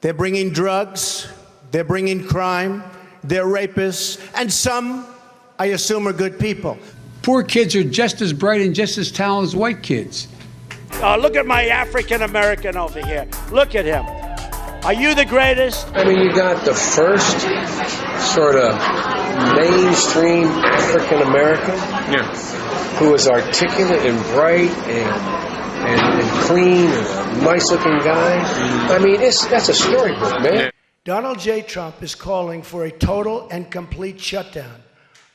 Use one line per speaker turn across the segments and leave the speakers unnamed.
They're bringing drugs, they're bringing crime, they're rapists, and some, I assume, are good people.
Poor kids are just as bright and just as talented as white kids.
Look at my African American over here. Look at him. Are you the greatest?
I mean, you got the first sort of mainstream African American who is articulate and bright and clean and a nice-looking guy. I mean, that's a storybook, man.
Donald J. Trump is calling for a total and complete shutdown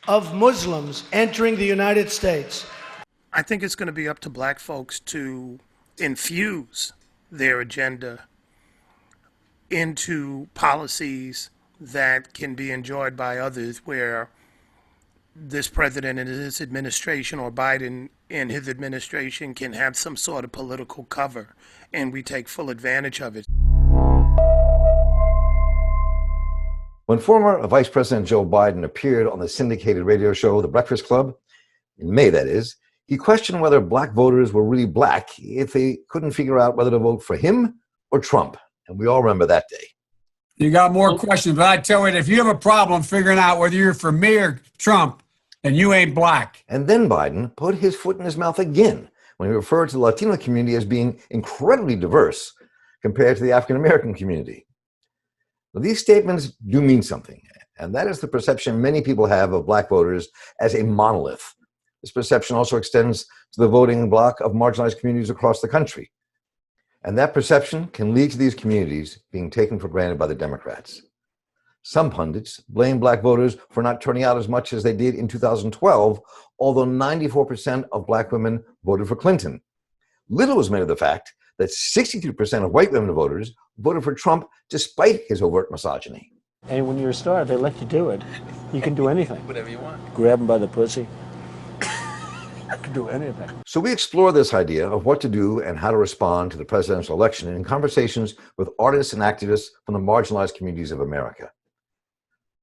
of Muslims entering the United States.
I think it's going to be up to black folks to infuse their agenda into policies that can be enjoyed by others, where this president and his administration, or Biden and his administration, can have some sort of political cover, and we take full advantage of it.
When former Vice President Joe Biden appeared on the syndicated radio show The Breakfast Club, in May that is, he questioned whether black voters were really black if they couldn't figure out whether to vote for him or Trump. And we all remember that day.
You got more questions, but I tell you, if you have a problem figuring out whether you're for me or Trump, then you ain't black.
And then Biden put his foot in his mouth again when he referred to the Latino community as being incredibly diverse compared to the African American community. Now, these statements do mean something, and that is the perception many people have of black voters as a monolith. This perception also extends to the voting bloc of marginalized communities across the country. And that perception can lead to these communities being taken for granted by the Democrats. Some pundits blame black voters for not turning out as much as they did in 2012, although 94% of black women voted for Clinton. Little was made of the fact that 63% of white women voters voted for Trump despite his overt misogyny.
And when you're a star, they let you do it. You can do anything.
Whatever you want.
Grab them by the pussy. You can do anything.
So we explore this idea of what to do and how to respond to the presidential election in conversations with artists and activists from the marginalized communities of America.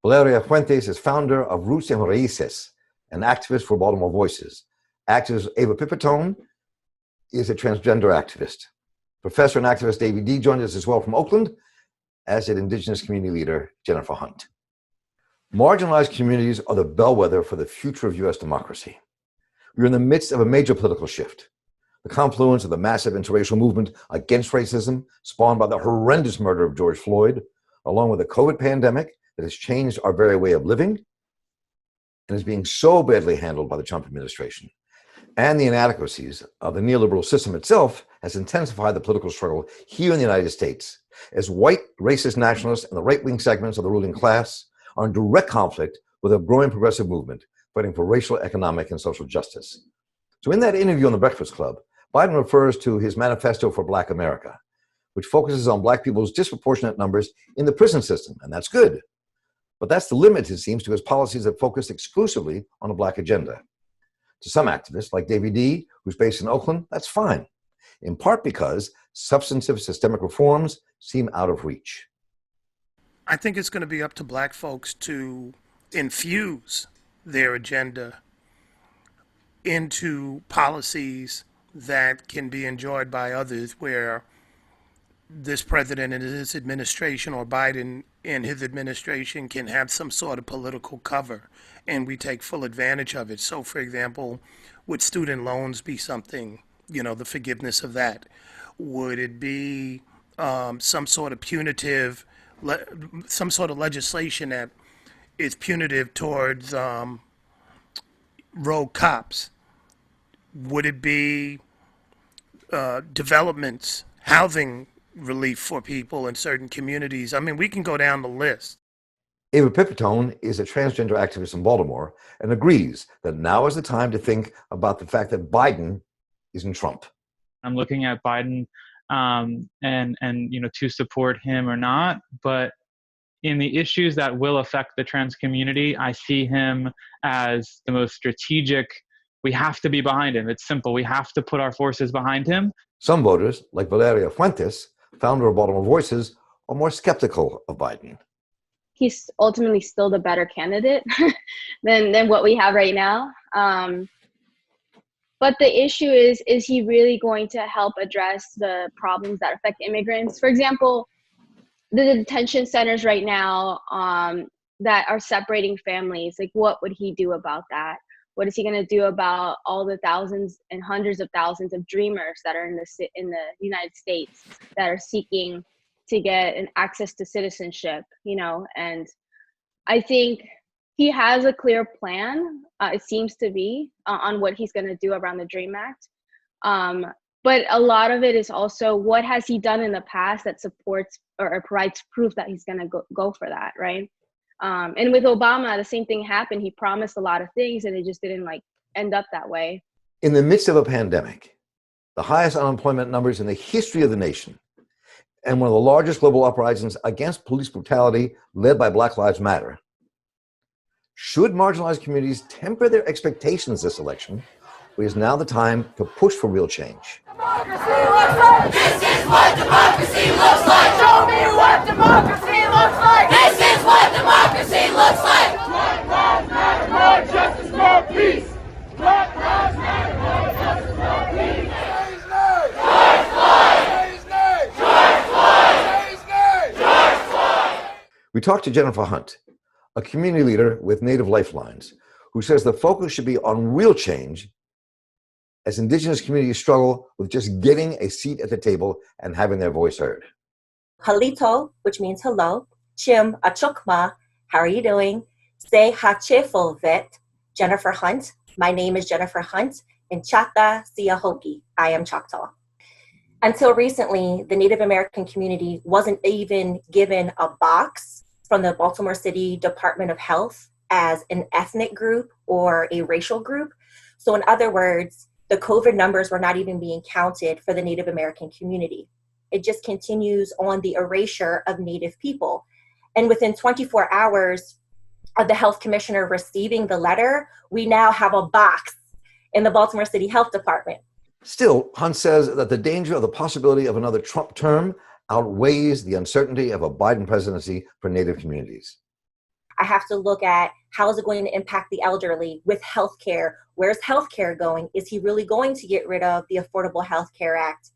Valeria Fuentes is founder of Roots and Raíces, an activist for Baltimore Voices. Activist Ava Pipitone is a transgender activist. Professor and activist David D. joined us as well from Oakland, as did Indigenous community leader Jennifer Hunt. Marginalized communities are the bellwether for the future of U.S. democracy. We're in the midst of a major political shift. The confluence of the massive interracial movement against racism, spawned by the horrendous murder of George Floyd, along with the COVID pandemic that has changed our very way of living and is being so badly handled by the Trump administration, and the inadequacies of the neoliberal system itself, has intensified the political struggle here in the United States, as white racist nationalists and the right-wing segments of the ruling class are in direct conflict with a growing progressive movement fighting for racial, economic, and social justice. So in that interview on The Breakfast Club, Biden refers to his manifesto for Black America, which focuses on black people's disproportionate numbers in the prison system, and that's good. But that's the limit, it seems, to his policies that focus exclusively on a black agenda. To some activists, like David D., who's based in Oakland, that's fine, in part because substantive systemic reforms seem out of reach.
I think it's going to be up to black folks to infuse their agenda into policies that can be enjoyed by others, where this president and his administration, or Biden and his administration, can have some sort of political cover, and we take full advantage of it. So, for example, would student loans be something, the forgiveness of that? Would it be some sort of punitive, some sort of legislation that is punitive towards rogue cops? Would it be developments, housing relief for people in certain communities? I mean, we can go down the list.
Ava Pipitone is a transgender activist in Baltimore and agrees that now is the time to think about the fact that Biden isn't Trump.
I'm looking at Biden and to support him or not, but in the issues that will affect the trans community, I see him as the most strategic. We have to be behind him. It's simple. We have to put our forces behind him.
Some voters, like Valeria Fuentes, founder of Baltimore Voices, are more skeptical of Biden.
He's ultimately still the better candidate than what we have right now. But the issue is he really going to help address the problems that affect immigrants? For example, the detention centers right now that are separating families, like what would he do about that? What is he going to do about all the thousands and hundreds of thousands of dreamers that are in the United States that are seeking to get an access to citizenship, you know? And I think he has a clear plan, it seems to be, on what he's going to do around the DREAM Act. But a lot of it is also what has he done in the past that supports or provides proof that he's going to go for that, right? And with Obama, the same thing happened. He promised a lot of things and it just didn't like end up that way.
In the midst of a pandemic, the highest unemployment numbers in the history of the nation, and one of the largest global uprisings against police brutality led by Black Lives Matter, should marginalized communities temper their expectations this election? It is now the time to push for real change.
Democracy looks like. This is what democracy looks like. Show me what democracy looks like. This is what democracy looks like. Black lives matter, more justice, more peace. Black lives matter, more justice, more peace. Change name. George Floyd. Change name. George Floyd. Change name. George Floyd.
We talked to Jennifer Hunt, a community leader with Native Lifelines, who says the focus should be on real change as Indigenous communities struggle with just getting a seat at the table and having their voice heard.
Halito, which means hello. Chim achukma, how are you doing? Say hacheful vet, Jennifer Hunt. My name is Jennifer Hunt, and Chata Siahoki. I am Choctaw. Until recently, the Native American community wasn't even given a box from the Baltimore City Department of Health as an ethnic group or a racial group. So in other words, the COVID numbers were not even being counted for the Native American community. It just continues on the erasure of Native people. And within 24 hours of the health commissioner receiving the letter, we now have a box in the Baltimore City Health Department.
Still, Hunt says that the danger of the possibility of another Trump term outweighs the uncertainty of a Biden presidency for Native communities.
I have to look at how is it going to impact the elderly with healthcare? Where's healthcare going? Is he really going to get rid of the Affordable Health Care Act?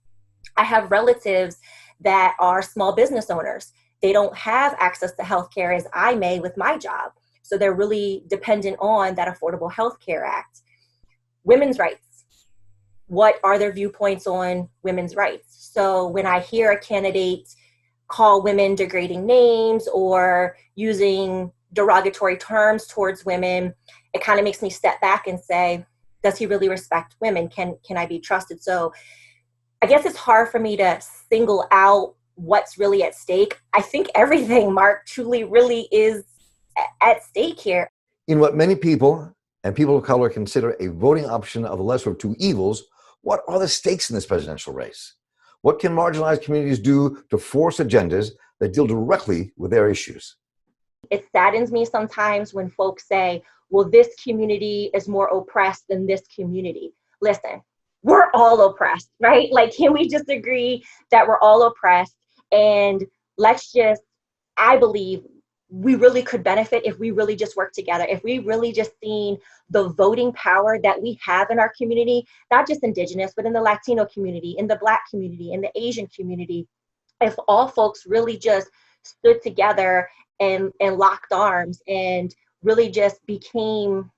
I have relatives that are small business owners. They don't have access to healthcare as I may with my job. So they're really dependent on that Affordable Health Care Act. Women's rights. What are their viewpoints on women's rights? So when I hear a candidate call women degrading names or using derogatory terms towards women, it kind of makes me step back and say, does he really respect women? Can I be trusted? So I guess it's hard for me to single out what's really at stake. I think everything, Mark, truly really is at stake here.
In what many people and people of color consider a voting option of the lesser of two evils, what are the stakes in this presidential race? What can marginalized communities do to force agendas that deal directly with their issues?
It saddens me sometimes when folks say, well, this community is more oppressed than this community. Listen, we're all oppressed, right? Like, can we just agree that we're all oppressed? And let's just, I believe we really could benefit if we really just work together. If we really just seen the voting power that we have in our community, not just Indigenous, but in the Latino community, in the Black community, in the Asian community. If all folks really just stood together and locked arms and really just became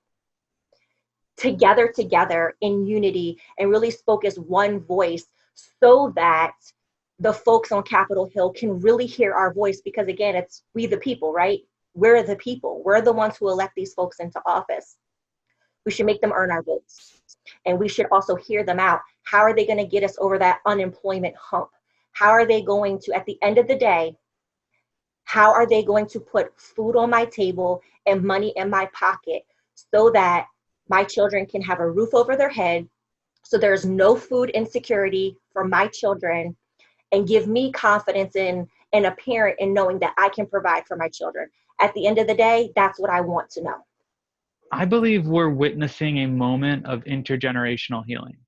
together in unity and really spoke as one voice, so that the folks on Capitol Hill can really hear our voice. Because again, it's we the people, right? We're the people. We're the ones who elect these folks into office. We should make them earn our votes. And we should also hear them out. How are they going to get us over that unemployment hump? How are they going to, at the end of the day, how are they going to put food on my table and money in my pocket so that my children can have a roof over their head, so there's no food insecurity for my children, and give me confidence in a parent in knowing that I can provide for my children? At the end of the day, that's what I want to know.
I believe we're witnessing a moment of intergenerational healing.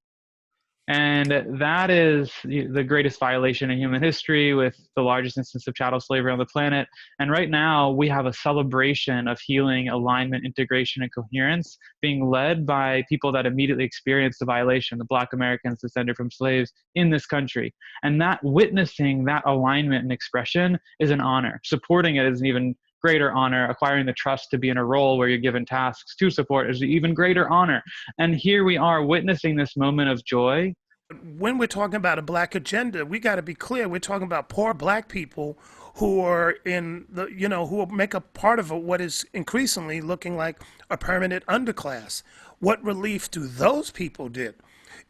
And that is the greatest violation in human history, with the largest instance of chattel slavery on the planet. And right now, we have a celebration of healing, alignment, integration, and coherence being led by people that immediately experienced the violation, the Black Americans descended from slaves in this country. And that witnessing that alignment and expression is an honor. Supporting it is an even greater honor. Acquiring the trust to be in a role where you're given tasks to support is an even greater honor. And here we are witnessing this moment of joy.
When we're talking about a Black agenda, we got to be clear. We're talking about poor Black people who are in the, who make a part of what is increasingly looking like a permanent underclass. What relief do those people get?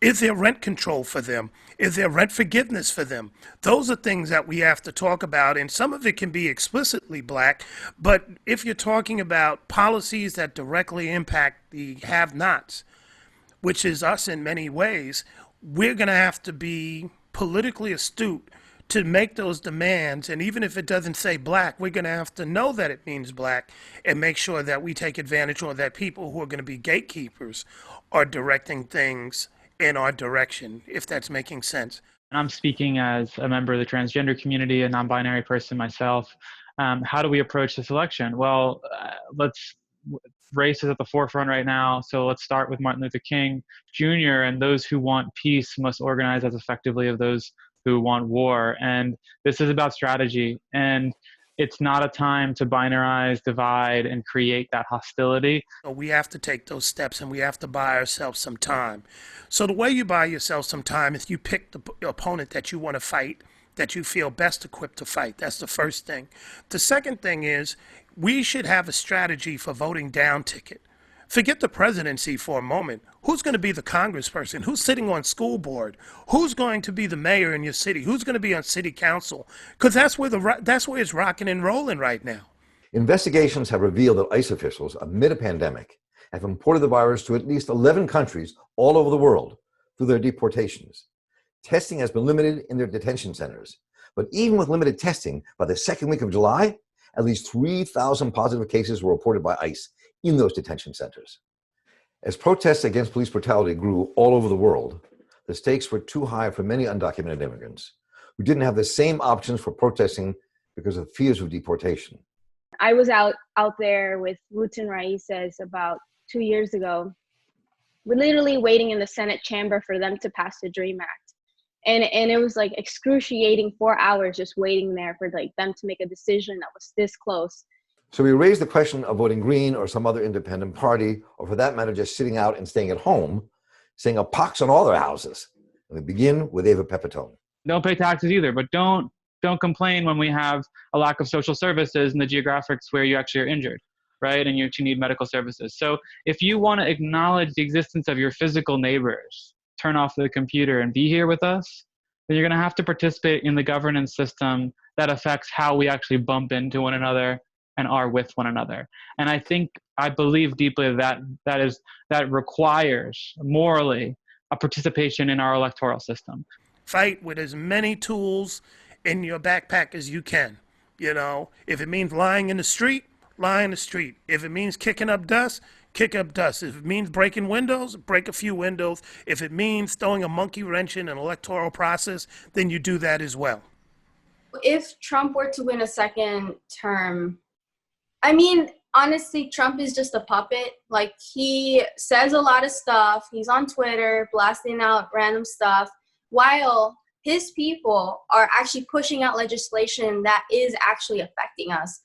Is there rent control for them? Is there rent forgiveness for them? Those are things that we have to talk about, and some of it can be explicitly Black, but if you're talking about policies that directly impact the have-nots, which is us in many ways, we're going to have to be politically astute to make those demands. And even if it doesn't say Black, we're going to have to know that it means Black and make sure that we take advantage, or that people who are going to be gatekeepers are directing things in our direction, if that's making sense.
And I'm speaking as a member of the transgender community, a non-binary person myself. How do we approach this election? Well, race is at the forefront right now. So let's start with Martin Luther King Jr. and those who want peace must organize as effectively as those who want war. And this is about strategy. And it's not a time to binarize, divide, and create that hostility.
We have to take those steps, and we have to buy ourselves some time. So the way you buy yourself some time is you pick the opponent that you want to fight, that you feel best equipped to fight. That's the first thing. The second thing is we should have a strategy for voting down ticket. Forget the presidency for a moment. Who's going to be the congressperson? Who's sitting on school board? Who's going to be the mayor in your city? Who's going to be on city council? Because that's where it's rocking and rolling right now.
Investigations have revealed that ICE officials, amid a pandemic, have imported the virus to at least 11 countries all over the world through their deportations. Testing has been limited in their detention centers. But even with limited testing, by the second week of July, at least 3,000 positive cases were reported by ICE in those detention centers. As protests against police brutality grew all over the world, the stakes were too high for many undocumented immigrants who didn't have the same options for protesting because of fears of deportation.
I was out there with Roots and Raíces about 2 years ago. We're literally waiting in the Senate chamber for them to pass the DREAM Act. And it was like excruciating 4 hours just waiting there for like them to make a decision that was this close.
So we raised the question of voting Green or some other independent party, or for that matter, just sitting out and staying at home, saying a pox on all their houses. And we begin with Ava Pepitone.
Don't pay taxes either, but don't complain when we have a lack of social services in the geographics where you actually are injured, right? And you need medical services. So if you want to acknowledge the existence of your physical neighbors, turn off the computer and be here with us, then you're going to have to participate in the governance system that affects how we actually bump into one another and are with one another. And I believe deeply that requires morally a participation in our electoral system.
Fight with as many tools in your backpack as you can. If it means lying in the street, lie in the street. If it means kicking up dust, kick up dust. If it means breaking windows, break a few windows. If it means throwing a monkey wrench in an electoral process, then you do that as well.
If Trump were to win a second term, honestly, Trump is just a puppet. Like, he says a lot of stuff. He's on Twitter blasting out random stuff, while his people are actually pushing out legislation that is actually affecting us.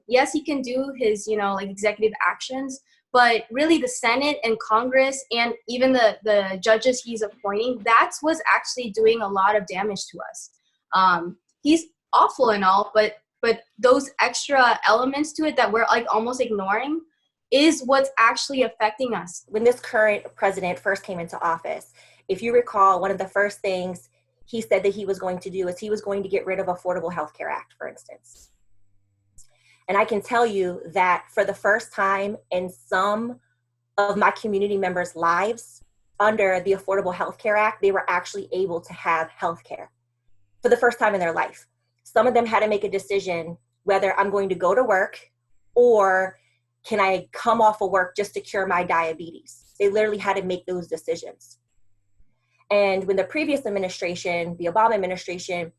Yes, he can do his, executive actions, but really the Senate and Congress and even the judges he's appointing, that's what's actually doing a lot of damage to us. He's awful and all, but those extra elements to it that we're almost ignoring is what's actually affecting us.
When this current president first came into office, if you recall, one of the first things he said that he was going to do is he was going to get rid of Affordable Health Care Act, for instance. And I can tell you that for the first time in some of my community members' lives, under the Affordable Health Care Act, they were actually able to have health care for the first time in their life. Some of them had to make a decision whether I'm going to go to work or can I come off of work just to cure my diabetes. They literally had to make those decisions. And when the previous administration, the Obama administration,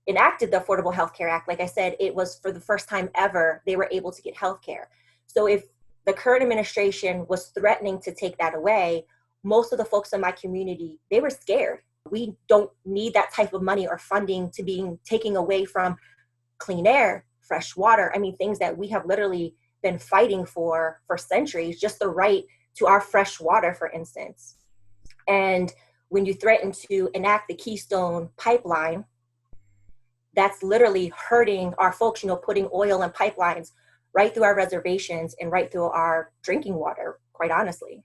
enacted the Affordable Health Care Act, like I said, it was for the first time ever they were able to get health care. So if the current administration was threatening to take that away, most of the folks in my community, they were scared. We don't need that type of money or funding to being taken away from clean air, fresh water. I mean, things that we have literally been fighting for centuries, just the right to our fresh water, for instance. And when you threaten to enact the Keystone Pipeline, that's literally hurting our folks, putting oil and pipelines right through our reservations and right through our drinking water, quite honestly.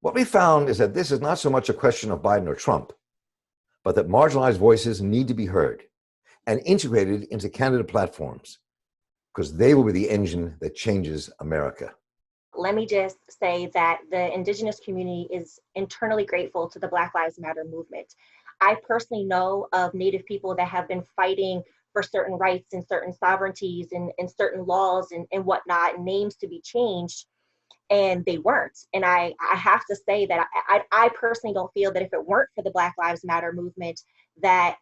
What we found is that this is not so much a question of Biden or Trump, but that marginalized voices need to be heard and integrated into candidate platforms, because they will be the engine that changes America.
Let me just say that the Indigenous community is internally grateful to the Black Lives Matter movement. I personally know of Native people that have been fighting for certain rights and certain sovereignties and certain laws and whatnot, names to be changed, and they weren't. And I have to say that I personally don't feel that if it weren't for the Black Lives Matter movement, that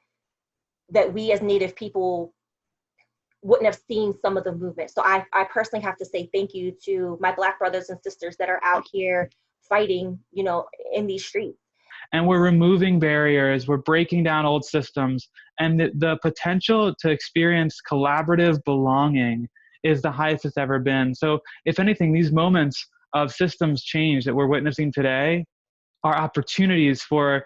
we as Native people wouldn't have seen some of the movement. So I personally have to say thank you to my Black brothers and sisters that are out here fighting, in these streets.
And we're removing barriers, we're breaking down old systems, and the potential to experience collaborative belonging is the highest it's ever been. So if anything, these moments of systems change that we're witnessing today are opportunities for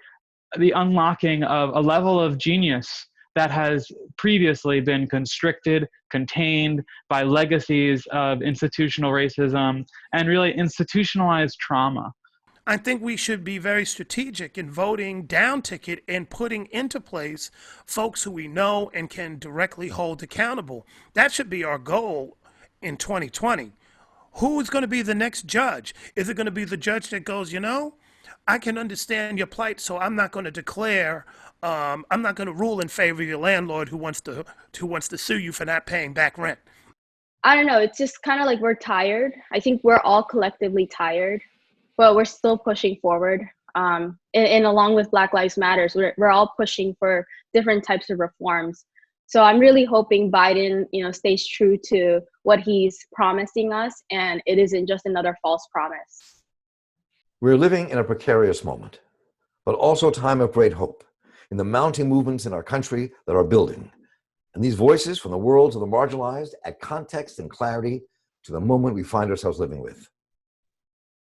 the unlocking of a level of genius that has previously been constricted, contained by legacies of institutional racism and really institutionalized trauma.
I think we should be very strategic in voting down ticket and putting into place folks who we know and can directly hold accountable. That should be our goal in 2020. Who is going to be the next judge? Is it going to be the judge that goes, I can understand your plight, so I'm not going to declare, I'm not going to rule in favor of your landlord who wants to sue you for not paying back rent?
I don't know. It's just kind of like we're tired. I think we're all collectively tired, but we're still pushing forward. And along with Black Lives Matters, we're all pushing for different types of reforms. So I'm really hoping Biden, stays true to what he's promising us, and it isn't just another false promise.
We're living in a precarious moment, but also a time of great hope in the mounting movements in our country that are building. And these voices from the worlds of the marginalized add context and clarity to the moment we find ourselves living with.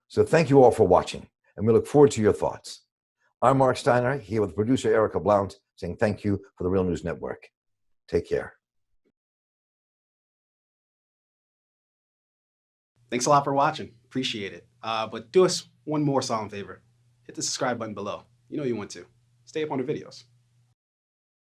So thank you all for watching, and we look forward to your thoughts. I'm Mark Steiner, here with producer Erica Blount, saying thank you for the Real News Network. Take care.
Thanks a lot for watching. Appreciate it. But do us one more solemn favor. Hit the subscribe button below. You know you want to. Stay up on the videos.